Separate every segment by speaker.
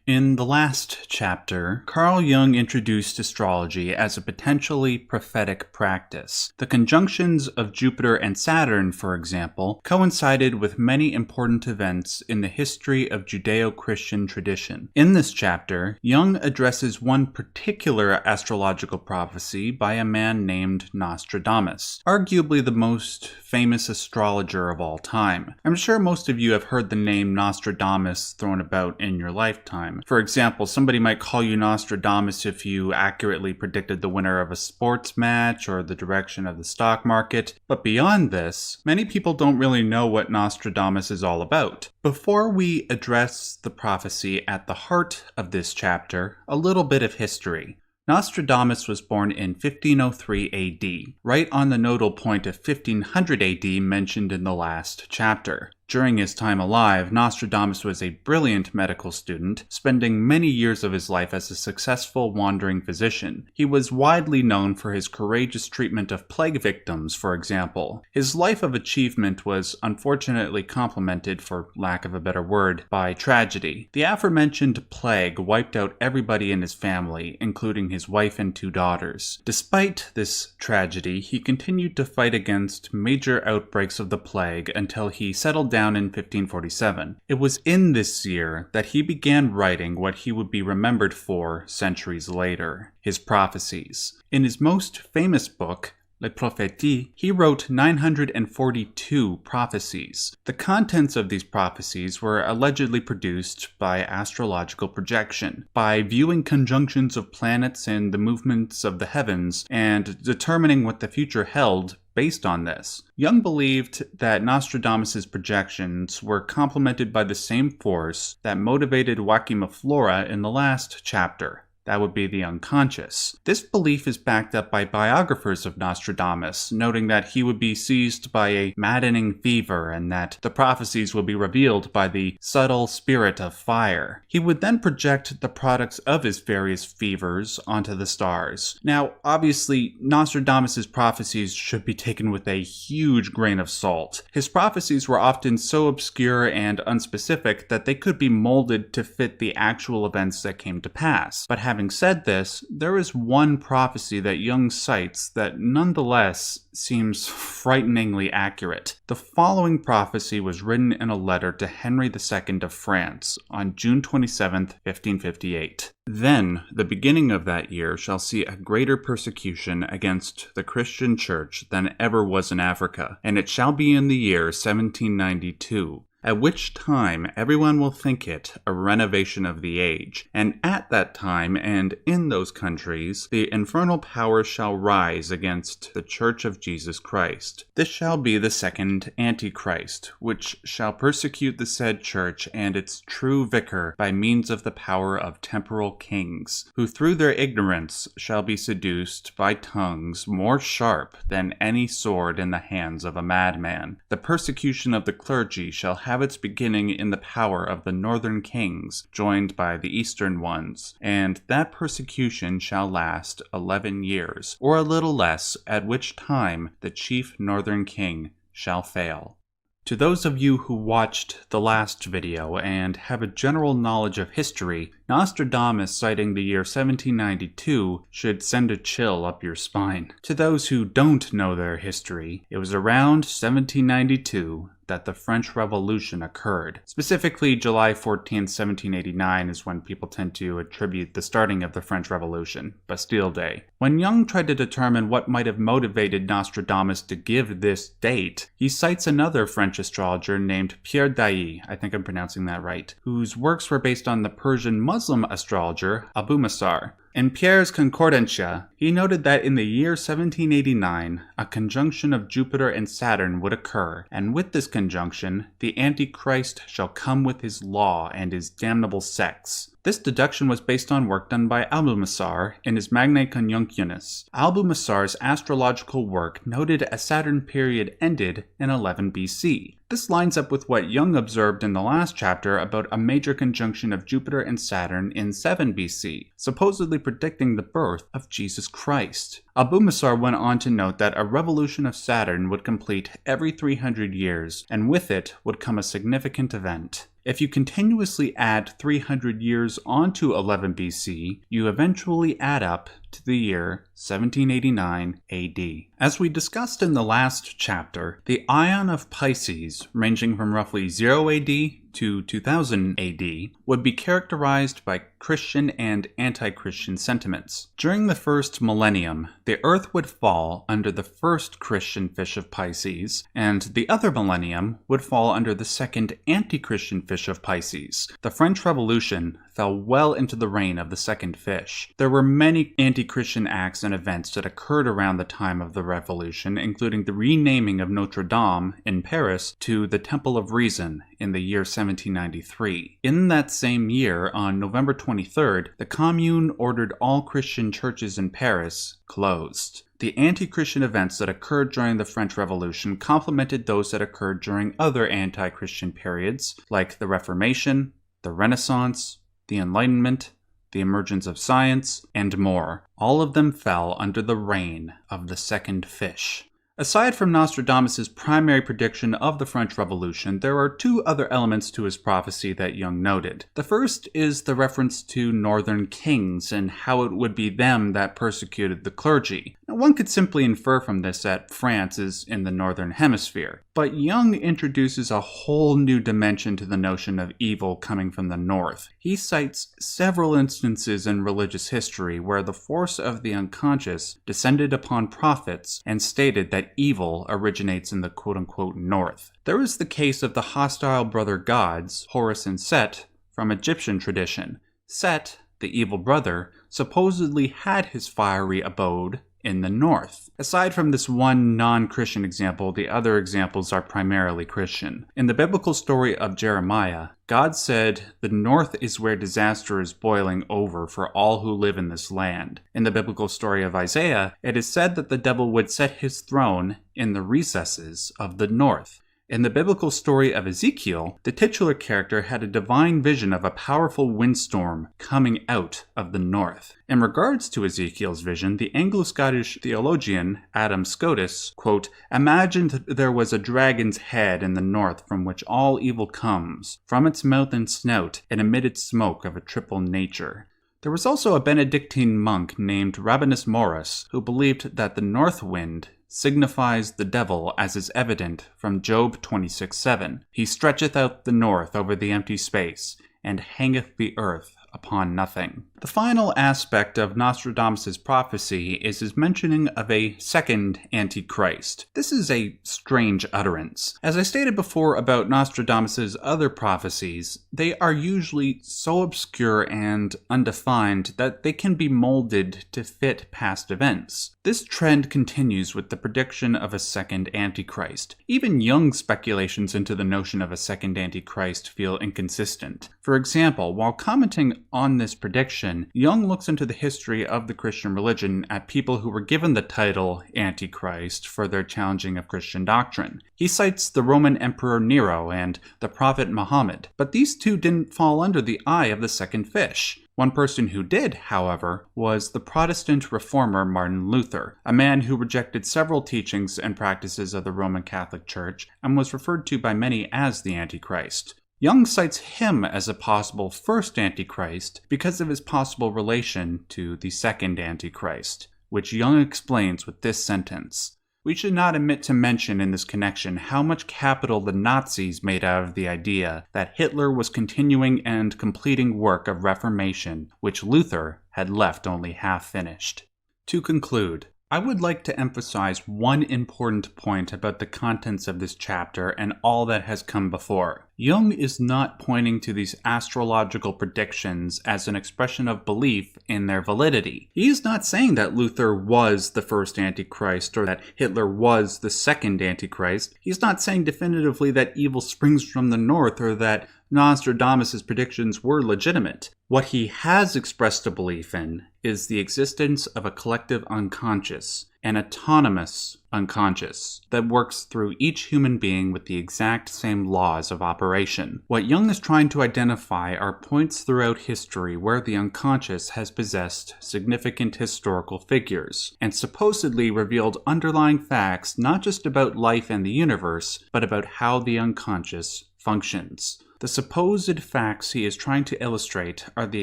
Speaker 1: In the last chapter, Carl Jung introduced astrology as a potentially prophetic practice. The conjunctions of Jupiter and Saturn, for example, coincided with many important events in the history of Judeo-Christian tradition. In this chapter, Jung addresses one particular astrological prophecy by a man named Nostradamus, arguably the most famous astrologer of all time. I'm sure most of you have heard the name Nostradamus thrown about in your lifetime. For example, somebody might call you Nostradamus if you accurately predicted the winner of a sports match or the direction of the stock market. But beyond this, many people don't really know what Nostradamus is all about. Before we address the prophecy at the heart of this chapter, a little bit of history. Nostradamus was born in 1503 AD, right on the nodal point of 1500 AD mentioned in the last chapter. During his time alive, Nostradamus was a brilliant medical student, spending many years of his life as a successful wandering physician. He was widely known for his courageous treatment of plague victims, for example. His life of achievement was unfortunately complemented, for lack of a better word, by tragedy. The aforementioned plague wiped out everybody in his family, including his wife and 2 daughters. Despite this tragedy, he continued to fight against major outbreaks of the plague until he settled down in 1547. It was in this year that he began writing what he would be remembered for centuries later, his prophecies. In his most famous book, Les Prophéties, he wrote 942 prophecies. The contents of these prophecies were allegedly produced by astrological projection, by viewing conjunctions of planets and the movements of the heavens, and determining what the future held based on this. Jung believed that Nostradamus' projections were complemented by the same force that motivated Joachim Flora in the last chapter. That would be the unconscious. This belief is backed up by biographers of Nostradamus, noting that he would be seized by a maddening fever and that the prophecies would be revealed by the subtle spirit of fire. He would then project the products of his various fevers onto the stars. Now, obviously, Nostradamus' prophecies should be taken with a huge grain of salt. His prophecies were often so obscure and unspecific that they could be molded to fit the actual events that came to pass. But having said this, there is one prophecy that Jung cites that nonetheless seems frighteningly accurate. The following prophecy was written in a letter to Henry II of France on June 27, 1558. Then the beginning of that year shall see a greater persecution against the Christian Church than ever was in Africa, and it shall be in the year 1792. At which time everyone will think it a renovation of the age, and at that time and in those countries the infernal power shall rise against the Church of Jesus Christ. This shall be the second Antichrist, which shall persecute the said Church and its true vicar by means of the power of temporal kings, who through their ignorance shall be seduced by tongues more sharp than any sword in the hands of a madman. The persecution of the clergy shall have its beginning in the power of the northern kings, joined by the eastern ones, and that persecution shall last 11 years, or a little less, at which time the chief northern king shall fail. To those of you who watched the last video and have a general knowledge of history, Nostradamus citing the year 1792 should send a chill up your spine. To those who don't know their history, it was around 1792 that the French Revolution occurred. Specifically, July 14, 1789 is when people tend to attribute the starting of the French Revolution, Bastille Day. When Jung tried to determine what might have motivated Nostradamus to give this date, he cites another French astrologer named Pierre Dailly, I think I'm pronouncing that right, whose works were based on the Persian Muslim astrologer Abu Masar. In Pierre's Concordantia, he noted that in the year 1789, a conjunction of Jupiter and Saturn would occur, and with this conjunction, the Antichrist shall come with his law and his damnable sects. This deduction was based on work done by Abu Masar in his Magnae Conjunctionis. Abu Masar's astrological work noted a Saturn period ended in 11 BC. This lines up with what Jung observed in the last chapter about a major conjunction of Jupiter and Saturn in 7 BC, supposedly predicting the birth of Jesus Christ. Abu Masar went on to note that a revolution of Saturn would complete every 300 years, and with it would come a significant event. If you continuously add 300 years onto 11 BC, you eventually add up to the year 1789 AD. As we discussed in the last chapter, the Aion of Pisces, ranging from roughly 0 AD to 2000 AD, would be characterized by Christian and anti-Christian sentiments. During the first millennium, the Earth would fall under the first Christian fish of Pisces, and the other millennium would fall under the second anti-Christian fish of Pisces. The French Revolution fell well into the reign of the second fish. There were many anti-Christian acts and events that occurred around the time of the Revolution, including the renaming of Notre Dame in Paris to the Temple of Reason in the year 1793. In that same year, on November 23rd, the Commune ordered all Christian churches in Paris closed. The anti-Christian events that occurred during the French Revolution complemented those that occurred during other anti-Christian periods, like the Reformation, the Renaissance, the Enlightenment, the emergence of science, and more. All of them fell under the reign of the second fish. Aside from Nostradamus' primary prediction of the French Revolution, there are two other elements to his prophecy that Jung noted. The first is the reference to northern kings and how it would be them that persecuted the clergy. Now, one could simply infer from this that France is in the northern hemisphere, but Jung introduces a whole new dimension to the notion of evil coming from the north. He cites several instances in religious history where the force of the unconscious descended upon prophets and stated that evil originates in the quote-unquote north. There is the case of the hostile brother gods, Horus and Set, from Egyptian tradition. Set, the evil brother, supposedly had his fiery abode in the north. Aside from this one non-Christian example, the other examples are primarily Christian. In the biblical story of Jeremiah, God said, "The north is where disaster is boiling over for all who live in this land." In the biblical story of Isaiah, it is said that the devil would set his throne in the recesses of the north. In the biblical story of Ezekiel, the titular character had a divine vision of a powerful windstorm coming out of the north. In regards to Ezekiel's vision, the Anglo-Scottish theologian Adam Scotus, quote, "imagined there was a dragon's head in the north from which all evil comes. From its mouth and snout it emitted smoke of a triple nature." There was also a Benedictine monk named Rabanus Maurus who believed that the north wind signifies the devil, as is evident from Job 26:7. "He stretcheth out the north over the empty space, and hangeth the earth upon nothing." The final aspect of Nostradamus' prophecy is his mentioning of a second Antichrist. This is a strange utterance. As I stated before about Nostradamus' other prophecies, they are usually so obscure and undefined that they can be molded to fit past events. This trend continues with the prediction of a second Antichrist. Even Jung's speculations into the notion of a second Antichrist feel inconsistent. For example, while commenting on this prediction, Jung looks into the history of the Christian religion at people who were given the title Antichrist for their challenging of Christian doctrine. He cites the Roman Emperor Nero and the Prophet Muhammad, but these two didn't fall under the eye of the second fish. One person who did, however, was the Protestant reformer Martin Luther, a man who rejected several teachings and practices of the Roman Catholic Church and was referred to by many as the Antichrist. Jung cites him as a possible first Antichrist because of his possible relation to the second Antichrist, which Jung explains with this sentence: "We should not omit to mention in this connection how much capital the Nazis made out of the idea that Hitler was continuing and completing work of reformation, which Luther had left only half finished." To conclude, I would like to emphasize one important point about the contents of this chapter and all that has come before. Jung is not pointing to these astrological predictions as an expression of belief in their validity. He is not saying that Luther was the first Antichrist or that Hitler was the second Antichrist. He's not saying definitively that evil springs from the north or that Nostradamus' predictions were legitimate. What he has expressed a belief in is the existence of a collective unconscious, an autonomous unconscious, that works through each human being with the exact same laws of operation. What Jung is trying to identify are points throughout history where the unconscious has possessed significant historical figures, and supposedly revealed underlying facts not just about life and the universe, but about how the unconscious functions. The supposed facts he is trying to illustrate are the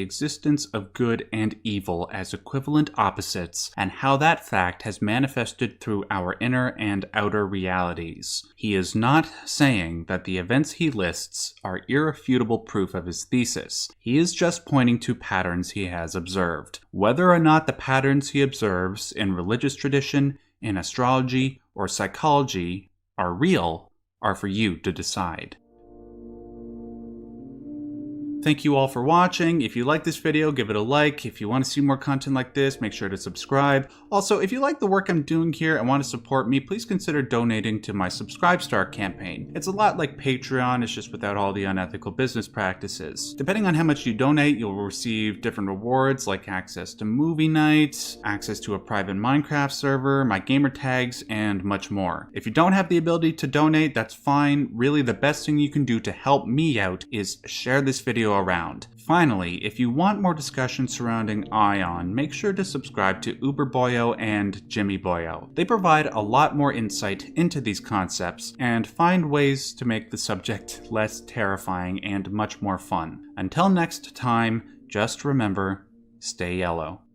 Speaker 1: existence of good and evil as equivalent opposites, and how that fact has manifested through our inner and outer realities. He is not saying that the events he lists are irrefutable proof of his thesis. He is just pointing to patterns he has observed. Whether or not the patterns he observes in religious tradition, in astrology, or psychology are real are for you to decide. Thank you all for watching. If you like this video, give it a like. If you want to see more content like this, make sure to subscribe. Also, if you like the work I'm doing here and want to support me, please consider donating to my Subscribe Star campaign. It's a lot like Patreon, it's just without all the unethical business practices. Depending on how much you donate, you'll receive different rewards like access to movie nights, access to a private Minecraft server, my gamer tags, and much more. If you don't have the ability to donate, that's fine. Really, the best thing you can do to help me out is share this video around. Finally, if you want more discussion surrounding Aion, make sure to subscribe to Uberboyo and Jimmyboyo. They provide a lot more insight into these concepts and find ways to make the subject less terrifying and much more fun. Until next time, just remember, stay yellow.